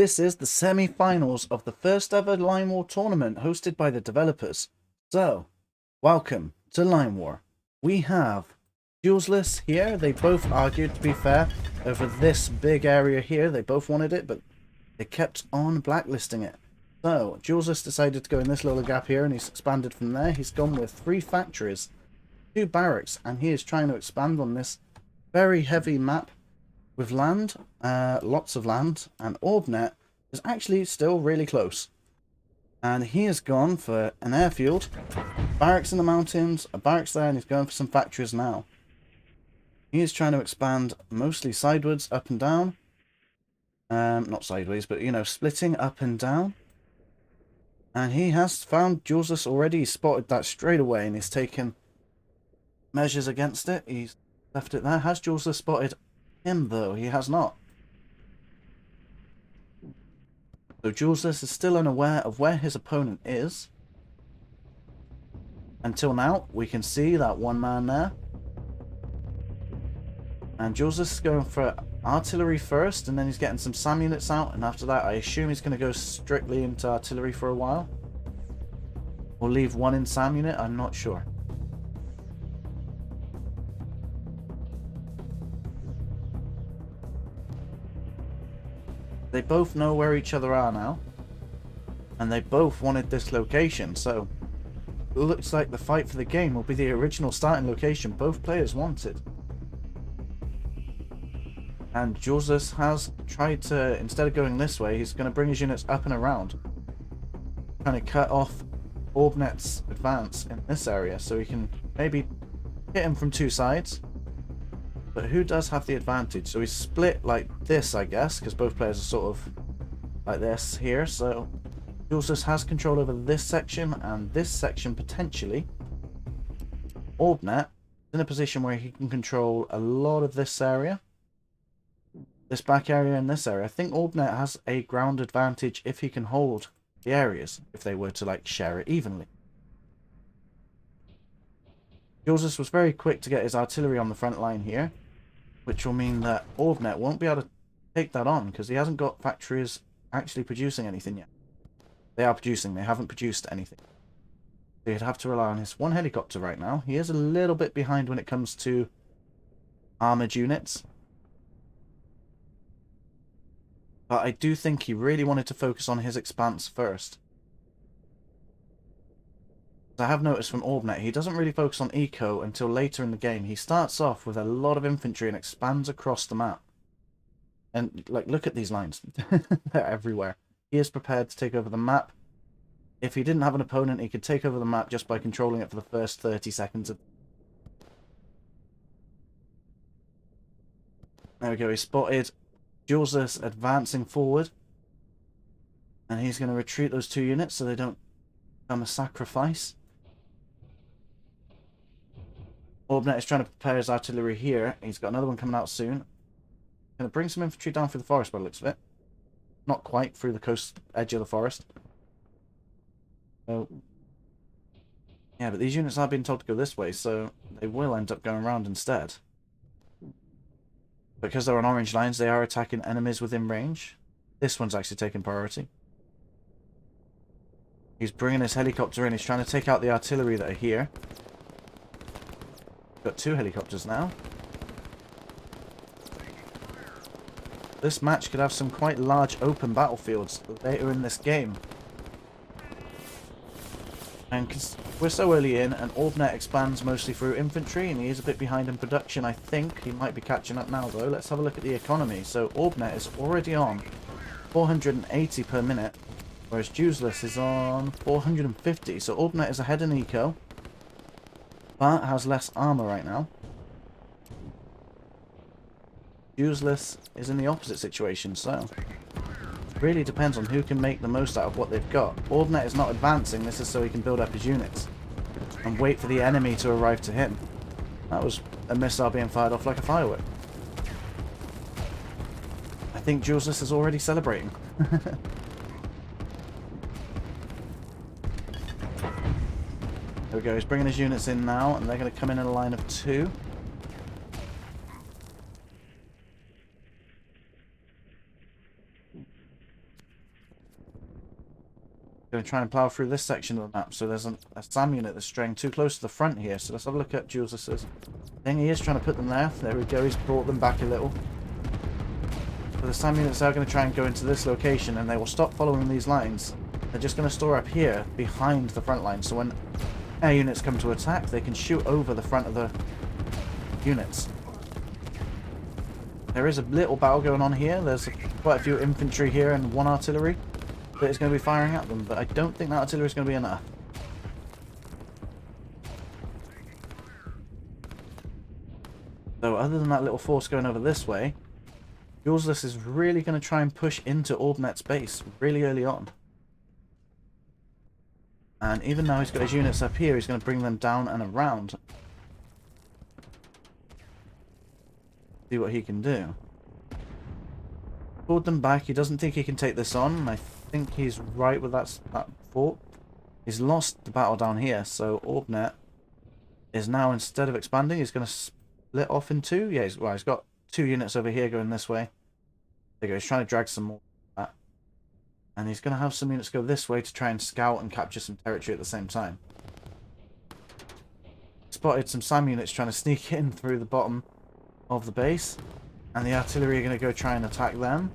This is the semi-finals of the first ever Line War tournament hosted by the developers. So, welcome to Line War. We have Juseless here. They both argued, to be fair, over this big area here. They both wanted it, but they kept on blacklisting it. So, Juseless decided to go in this little gap here, and he's expanded from there. He's gone with 3 factories, 2 barracks, and he is trying to expand on this very heavy map with land, lots of land, and Orbnet is actually still really close. And he has gone for an airfield, barracks in the mountains, a barracks there, and he's going for some factories now. He is trying to expand mostly sideways, up and down. Not sideways, but, you know, splitting up and down. And he has found Juseless already. He spotted that straight away, and he's taken measures against it. He's left it there. Has Juseless spotted him, though? He has not. So Juseless is still unaware of where his opponent is. Until now, we can see that one man there. And Juseless is going for artillery first, and then he's getting some SAM units out, and after that I assume he's going to go strictly into artillery for a while. Or leave one in SAM unit, I'm not sure. They both know where each other are now. And they both wanted this location, so it looks like the fight for the game will be the original starting location both players wanted. And Juseless has tried to, instead of going this way, he's going to bring his units up and around. Trying to cut off Orbnet's advance in this area, so he can maybe hit him from 2 sides. But who does have the advantage? So he's split like this, I guess, because both players are sort of like this here. So Juseless has control over this section and this section potentially. Orbnet is in a position where he can control a lot of this area. This back area and this area. I think Orbnet has a ground advantage if he can hold the areas, if they were to like share it evenly. Juseless was very quick to get his artillery on the front line here, which will mean that Orbnet won't be able to take that on because he hasn't got factories actually producing anything yet. They are producing, they haven't produced anything. So he'd have to rely on his 1 helicopter right now. He is a little bit behind when it comes to armoured units. But I do think he really wanted to focus on his expanse first. I have noticed from Orbnet, he doesn't really focus on eco until later in the game. He starts off with a lot of infantry and expands across the map. And, like, look at these lines. They're everywhere. He is prepared to take over the map. If he didn't have an opponent, he could take over the map just by controlling it for the first 30 seconds. There we go, he spotted Juseless advancing forward. And he's going to retreat those 2 units so they don't become a sacrifice. Orbnet is trying to prepare his artillery here. He's got another one coming out soon. Going to bring some infantry down through the forest by the looks of it. Not quite through the coast edge of the forest. So, yeah, but these units are being told to go this way, so they will end up going around instead. Because they're on orange lines, they are attacking enemies within range. This one's actually taking priority. He's bringing his helicopter in. He's trying to take out the artillery that are here. Got 2 helicopters now. This match could have some quite large open battlefields later in this game. And because we're so early in, and Orbnet expands mostly through infantry, and he is a bit behind in production, I think. He might be catching up now, though. Let's have a look at the economy. So Orbnet is already on 480 per minute, whereas Juseless is on 450. So Orbnet is ahead in eco, but has less armor right now. Juseless is in the opposite situation, so it really depends on who can make the most out of what they've got. Orbnet is not advancing. This is so he can build up his units and wait for the enemy to arrive to him. That was a missile being fired off like a firework. I think Juseless is already celebrating. There we go, he's bringing his units in now, and they're going to come in a line of 2. Going to try and plow through this section of the map. So there's a SAM unit that's straying too close to the front here. So let's have a look at Juseless's thing. He is trying to put them there. There we go. He's brought them back a little. So the SAM units are going to try and go into this location, and they will stop following these lines. They're just going to store up here behind the front line. So when air units come to attack, they can shoot over the front of the units. There is a little battle going on here. There's quite a few infantry here and one artillery that is going to be firing at them, but I don't think that artillery is going to be enough. So other than that little force going over this way, Juseless is really going to try and push into Orbnet's base really early on. And even though he's got his units up here, he's going to bring them down and around. See what he can do. Pulled them back. He doesn't think he can take this on. I think he's right with that thought. He's lost the battle down here, so Orbnet is now, instead of expanding, he's going to split off in two. Yeah, he's got 2 units over here going this way. There you go. He's trying to drag some more. And he's going to have some units go this way to try and scout and capture some territory at the same time. Spotted some SAM units trying to sneak in through the bottom of the base. And the artillery are going to go try and attack them.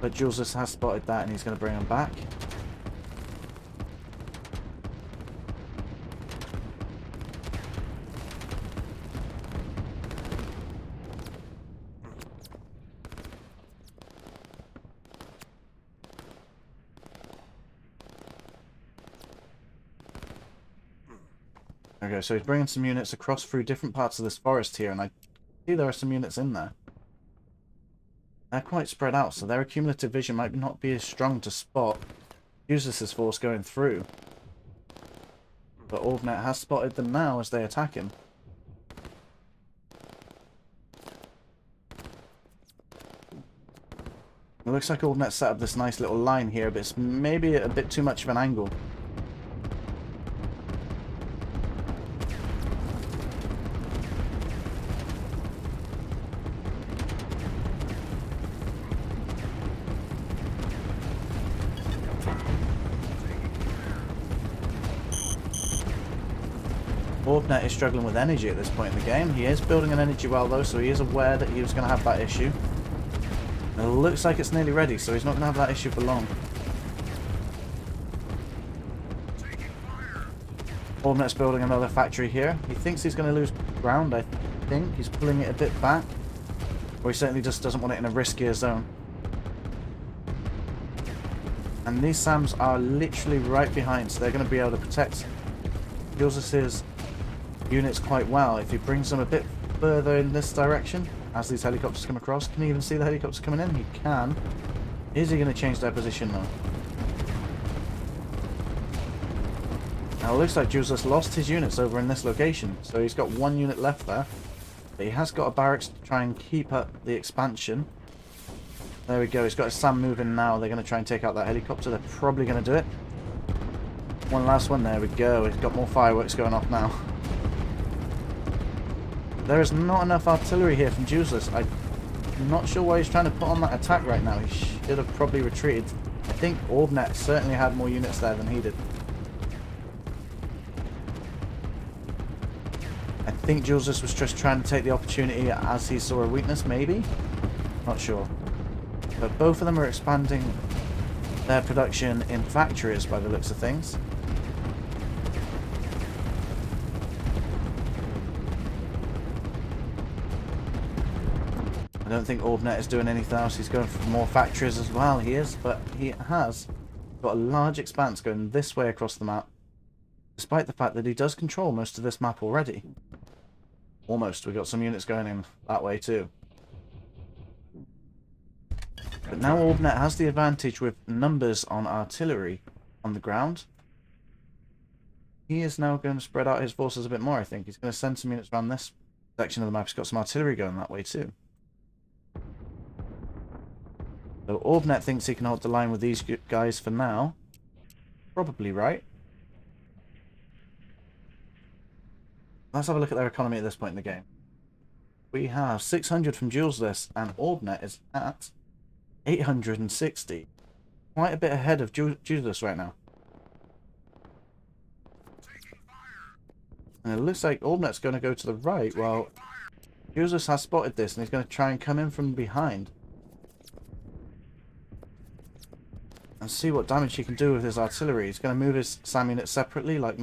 But Juseless has spotted that and he's going to bring them back. Okay, so he's bringing some units across through different parts of this forest here, and I see there are some units in there. They're quite spread out, so their accumulative vision might not be as strong to spot Juseless's force going through. But Orbnet has spotted them now as they attack him. It looks like Orbnet set up this nice little line here, but it's maybe a bit too much of an angle. Orbnet is struggling with energy at this point in the game. He is building an energy well though, so he is aware that he was going to have that issue. And it looks like it's nearly ready, so he's not going to have that issue for long. Orbnet's building another factory here. He thinks he's going to lose ground, I think. He's pulling it a bit back. Or he certainly just doesn't want it in a riskier zone. And these SAMs are literally right behind, so they're going to be able to protect Juseless's units quite well. If he brings them a bit further in this direction as these helicopters come across. Can he even see the helicopters coming in? He can. Is he going to change their position though? Now it looks like Juseless lost his units over in this location, so he's got 1 unit left there, but he has got a barracks to try and keep up the expansion. There we go. He's got his SAM moving now. They're going to try and take out that helicopter. They're probably going to do it. One last one. There we go. He's got more fireworks going off now. There is not enough artillery here from Juseless. I'm not sure why he's trying to put on that attack right now. He should have probably retreated. I think Orbnet certainly had more units there than he did. I think Juseless was just trying to take the opportunity as he saw a weakness, maybe? Not sure. But both of them are expanding their production in factories by the looks of things. I don't think Orbnet is doing anything else. He's going for more factories as well. He is, but he has got a large expanse going this way across the map, despite the fact that he does control most of this map already. Almost. We've got some units going in that way too. But now Orbnet has the advantage with numbers on artillery on the ground. He is now going to spread out his forces a bit more, I think. He's going to send some units around this section of the map. He's got some artillery going that way too. So Orbnet thinks he can hold the line with these guys for now. Probably right. Let's have a look at their economy at this point in the game. We have 600 from Juseless, and Orbnet is at 860. quite a bit ahead of Juseless right now. And it looks like Orbnet's going to go to the right. Well, Juseless has spotted this and he's going to try and come in from behind. And see what damage he can do with his artillery. He's going to move his SAM units separately like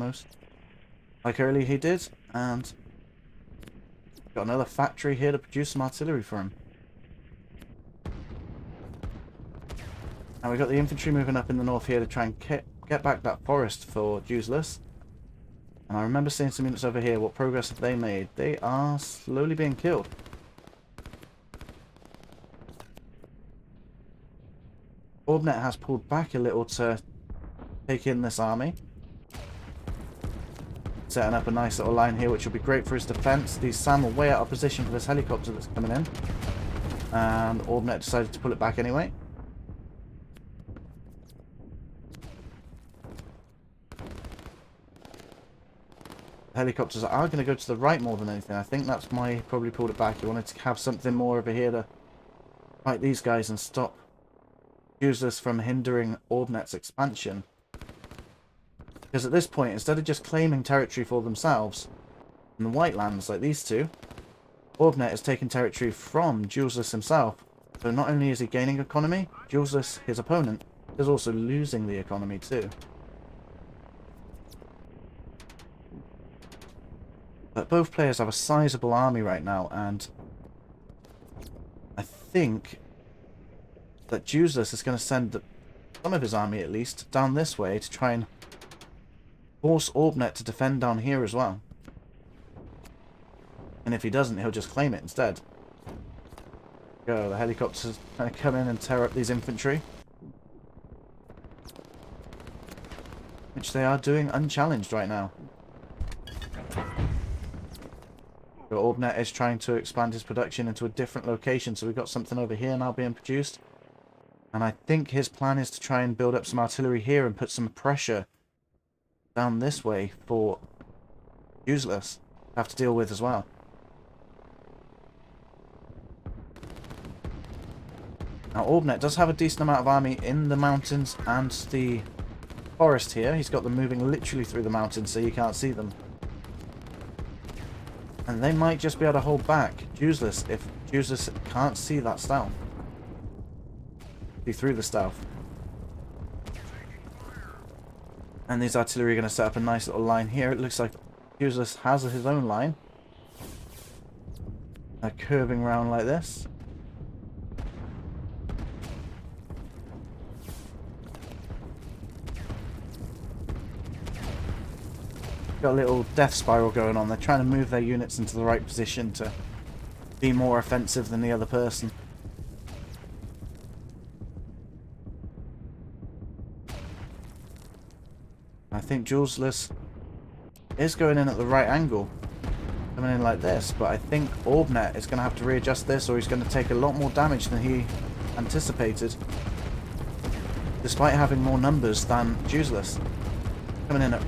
earlier he did. And got another factory here to produce some artillery for him. And we've got the infantry moving up in the north here to try and get back that forest for Juseless. And I remember seeing some units over here. What progress have they made? They are slowly being killed. Orbnet has pulled back a little to take in this army. Setting up a nice little line here, which will be great for his defense. These SAM are way out of position for this helicopter that's coming in. And Orbnet decided to pull it back anyway. Helicopters are going to go to the right more than anything. I think that's why he probably pulled it back. He wanted to have something more over here to fight these guys and stop Juseless from hindering Orbnet's expansion. Because at this point, instead of just claiming territory for themselves in the White Lands like these two, Orbnet is taking territory from Juseless himself. So not only is he gaining economy, Juseless, his opponent, is also losing the economy too. But both players have a sizable army right now, and I think that Juseless is going to send some of his army, at least, down this way to try and force Orbnet to defend down here as well. And if he doesn't, he'll just claim it instead. Go, the helicopters kind of come in and tear up these infantry, which they are doing unchallenged right now. But Orbnet is trying to expand his production into a different location, so we've got something over here now being produced. And I think his plan is to try and build up some artillery here and put some pressure down this way for Juseless to have to deal with as well. Now Orbnet does have a decent amount of army in the mountains and the forest here. He's got them moving literally through the mountains so you can't see them. And they might just be able to hold back Juseless if Juseless can't see that stealth. See through the stealth. And these artillery are going to set up a nice little line here. It looks like Juseless has his own line. Curving round like this. Got a little death spiral going on. They're trying to move their units into the right position to be more offensive than the other person. I think Juseless is going in at the right angle, coming in like this, but I think Orbnet is going to have to readjust this, or he's going to take a lot more damage than he anticipated, despite having more numbers than Juseless. Coming in at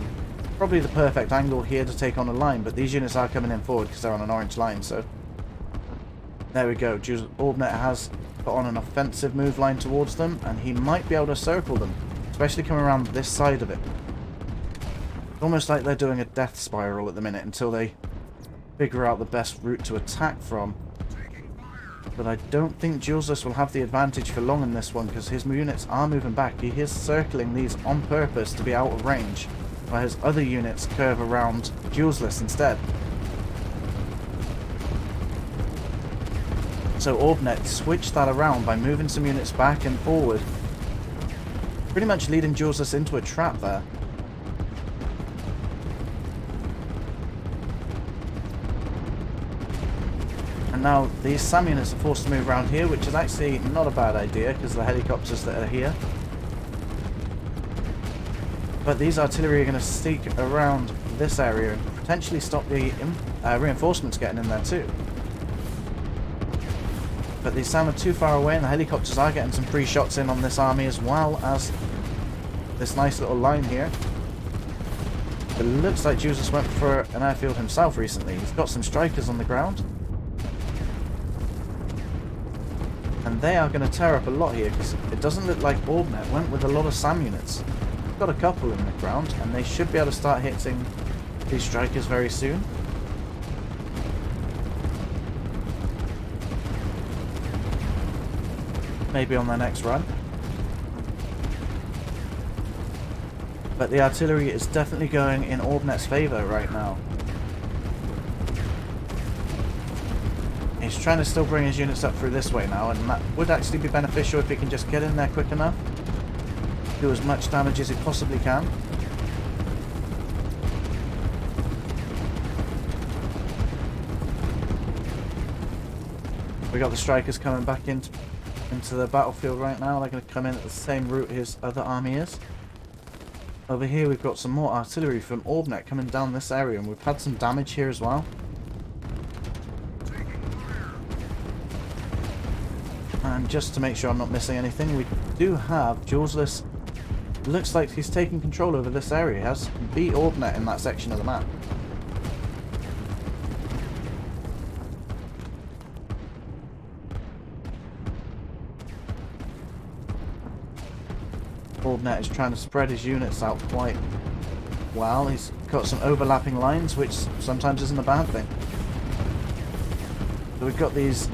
probably the perfect angle here to take on a line, but these units are coming in forward because they're on an orange line, so there we go. Orbnet has put on an offensive move line towards them, and he might be able to circle them, especially coming around this side of it. It's almost like they're doing a death spiral at the minute until they figure out the best route to attack from. But I don't think Juseless will have the advantage for long in this one because his units are moving back. He is circling these on purpose to be out of range, while his other units curve around Juseless instead. So Orbnet switched that around by moving some units back and forward, pretty much leading Juseless into a trap there. And now these SAM units are forced to move around here, which is actually not a bad idea because of the helicopters that are here. But these artillery are going to sneak around this area and potentially stop the reinforcements getting in there too. But these SAM are too far away, and the helicopters are getting some free shots in on this army as well as this nice little line here. It looks like Juseless went for an airfield himself recently. He's got some strikers on the ground. And And they are going to tear up a lot here, because it doesn't look like Orbnet went with a lot of SAM units. We've got a couple in the ground, and they should be able to start hitting these strikers very soon. Maybe on their next run. But the artillery is definitely going in Orbnet's favour right now. He's trying to still bring his units up through this way now, and that would actually be beneficial if he can just get in there quick enough. Do as much damage as he possibly can. We got the strikers coming back into the battlefield right now. They're going to come in at the same route his other army is. Over here we've got some more artillery from Orbnet coming down this area, and we've had some damage here as well. And just to make sure I'm not missing anything, we do have Juseless. Looks like he's taking control over this area. He has beat Orbnet in that section of the map. Orbnet is trying to spread his units out quite well. He's got some overlapping lines, which sometimes isn't a bad thing. So we've got these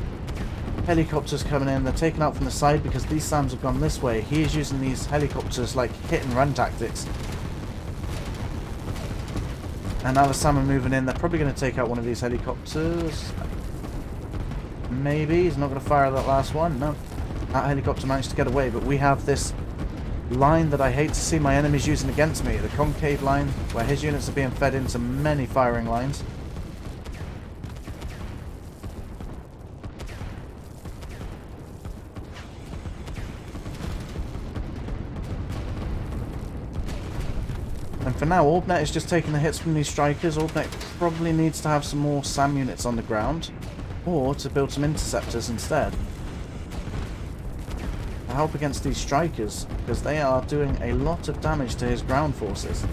helicopters coming in. They're taken out from the side because these SAMs have gone this way. He is using these helicopters like hit and run tactics. And now the SAM are moving in. They're probably going to take out one of these helicopters. Maybe. He's not going to fire that last one. No. That helicopter managed to get away, but we have this line that I hate to see my enemies using against me. The concave line, where his units are being fed into many firing lines. And for now, Orbnet is just taking the hits from these strikers. Orbnet probably needs to have some more SAM units on the ground, or to build some interceptors instead. To help against these strikers, because they are doing a lot of damage to his ground forces.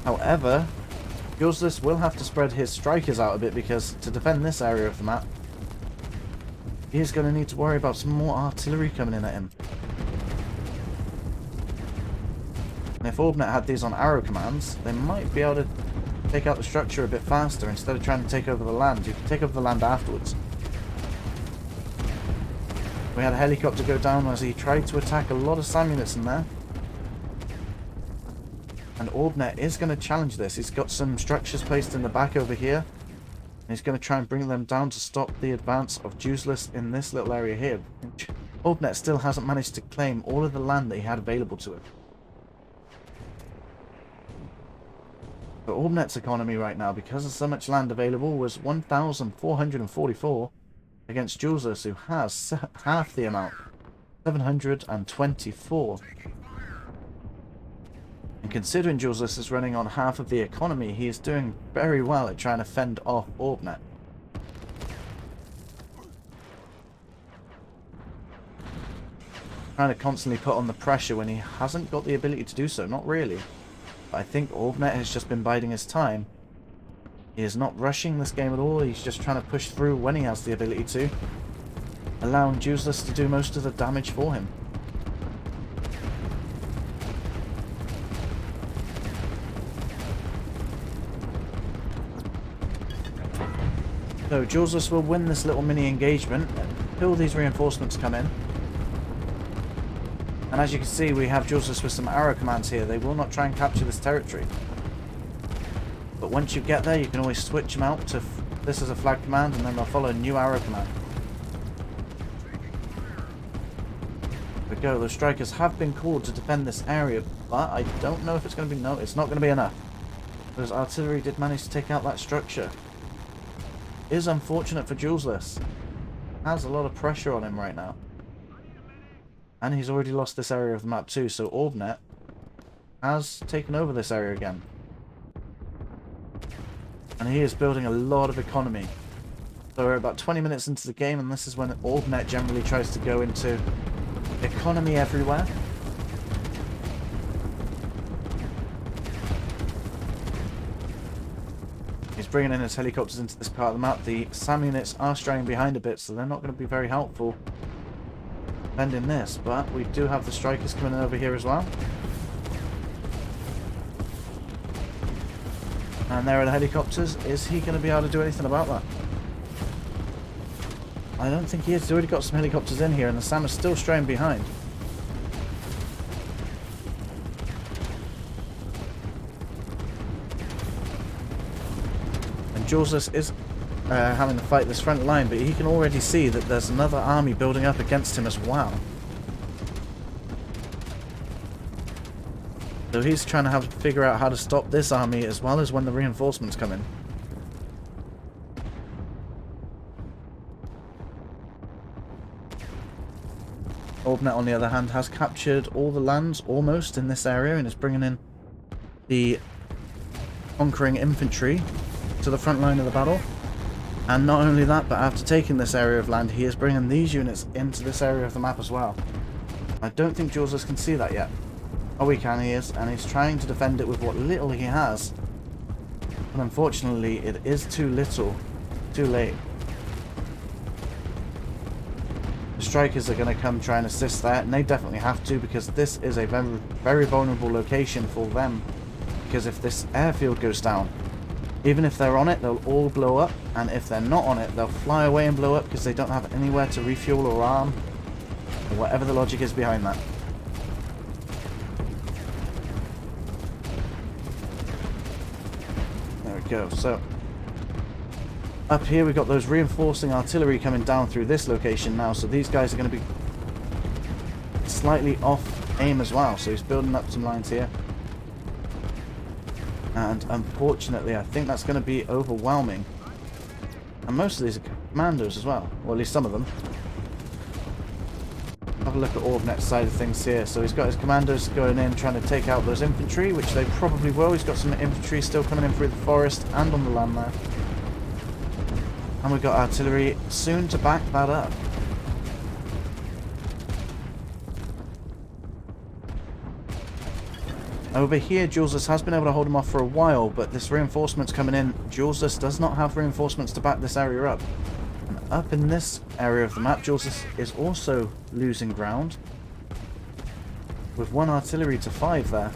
However, Juseless will have to spread his strikers out a bit, because to defend this area of the map, he is going to need to worry about some more artillery coming in at him. And if Orbnet had these on arrow commands, they might be able to take out the structure a bit faster instead of trying to take over the land. You can take over the land afterwards. We had a helicopter go down as he tried to attack a lot of SAM units in there. And Orbnet is going to challenge this. He's got some structures placed in the back over here. And he's going to try and bring them down to stop the advance of Juseless in this little area here. Orbnet still hasn't managed to claim all of the land that he had available to him. But Orbnet's economy right now, because of so much land available, was 1,444 against Juseless, who has half the amount, 724. And considering Juseless is running on half of the economy, he is doing very well at trying to fend off Orbnet. Trying to constantly put on the pressure when he hasn't got the ability to do so, not really. But I think Orbnet has just been biding his time. He is not rushing this game at all. He's just trying to push through when he has the ability to, allowing Juseless to do most of the damage for him. So Juseless will win this little mini engagement until these reinforcements come in. And as you can see, we have Juseless with some arrow commands here. They will not try and capture this territory. But once you get there, you can always switch them out to this as a flag command, and then they'll follow a new arrow command. There we go. The strikers have been called to defend this area, but I don't know if it's going to be... No, it's not going to be enough. Because artillery did manage to take out that structure. It is unfortunate for Juseless. Has a lot of pressure on him right now. And he's already lost this area of the map too, so Orbnet has taken over this area again. And he is building a lot of economy. So we're about 20 minutes into the game, and this is when Orbnet generally tries to go into economy everywhere. He's he's bringing in his helicopters into this part of the map. The SAM units are straying behind a bit, so they're not going to be very helpful defending this. But we do have the strikers coming in over here as well. And there are the helicopters. Is he going to be able to do anything about that? I don't think he is. He's already got some helicopters in here, and the SAM is still straying behind. And Juseless is having to fight this front line, but he can already see that there's another army building up against him as well. So he's trying to figure out how to stop this army as well as when the reinforcements come in. Orbnet, on the other hand, has captured all the lands almost in this area and is bringing in the conquering infantry to the front line of the battle. And not only that, but after taking this area of land, he is bringing these units into this area of the map as well. I don't think Juseless can see that yet. Oh, he can, he is, and he's trying to defend it with what little he has. But unfortunately, it is too little, too late. The strikers are going to come try and assist that, and they definitely have to, because this is a very, very vulnerable location for them. Because if this airfield goes down, even if they're on it, they'll all blow up, and if they're not on it, they'll fly away and blow up because they don't have anywhere to refuel or arm, or whatever the logic is behind that. Go. So up here we've got those reinforcing artillery coming down through this location now, so these guys are going to be slightly off aim as well, so he's building up some lines here, and unfortunately I think that's going to be overwhelming, and most of these are commandos as well, or at least some of them. Have a look at Orbnet's side of things here. So he's got his commandos going in trying to take out those infantry, which they probably will. He's got some infantry still coming in through the forest and on the land there. And we've got artillery soon to back that up. Over here, Juseless has been able to hold him off for a while, but this reinforcement's coming in. Juseless does not have reinforcements to back this area up. Up in this area of the map, Juseless is also losing ground, with 1 artillery to 5 there.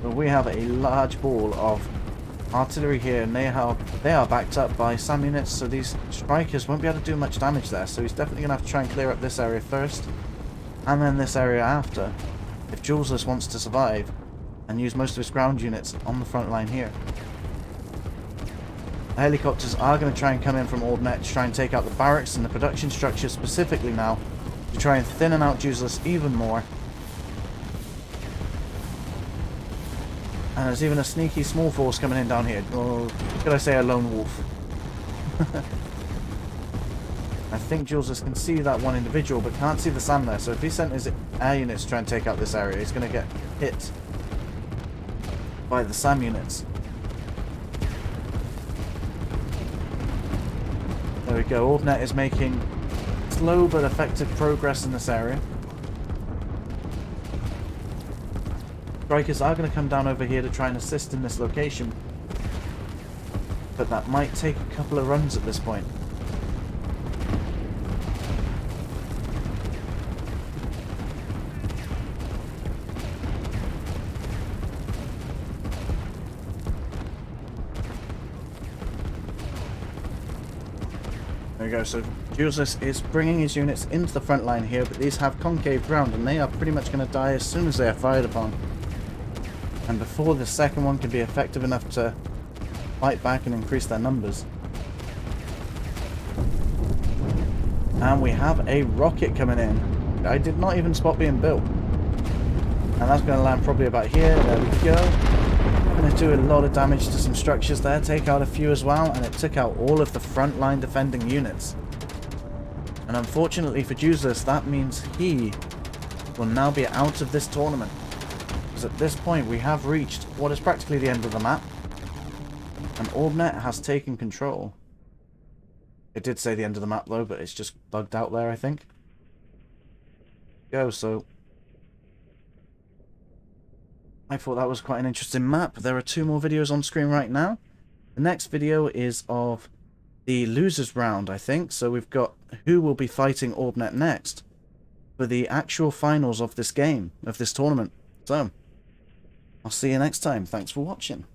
But we have a large ball of artillery here, and they are backed up by SAM units, so these strikers won't be able to do much damage there. So he's definitely going to have to try and clear up this area first, and then this area after, if Juseless wants to survive and use most of his ground units on the front line here. The helicopters are going to try and come in from Orbnet to try and take out the barracks and the production structure specifically now, to try and thinning out Juseless even more. And there's even a sneaky small force coming in down here, or could I say a lone wolf? I think Juseless can see that one individual, but can't see the SAM there, so if he sent his air units to try and take out this area, he's going to get hit by the SAM units. There we go. Orbnet is making slow but effective progress in this area. Strikers are going to come down over here to try and assist in this location, but that might take a couple of runs at this point. There we go, so Juseless is bringing his units into the front line here, but these have concave ground and they are pretty much going to die as soon as they are fired upon. And before the second one can be effective enough to fight back and increase their numbers. And we have a rocket coming in. I did not even spot being built. And that's going to land probably about here. There we go. Going to do a lot of damage to some structures there, take out a few as well, and it took out all of the front line defending units. And unfortunately for Juseless, that means he will now be out of this tournament. Because at this point we have reached what is practically the end of the map, and Orbnet has taken control. It did say the end of the map though, but it's just bugged out there, I think. go. So I thought that was quite an interesting map. There are 2 more videos on screen right now. The next video is of the losers round, I think. So we've got who will be fighting Orbnet next for the actual finals of this game, of this tournament. So I'll see you next time. Thanks for watching.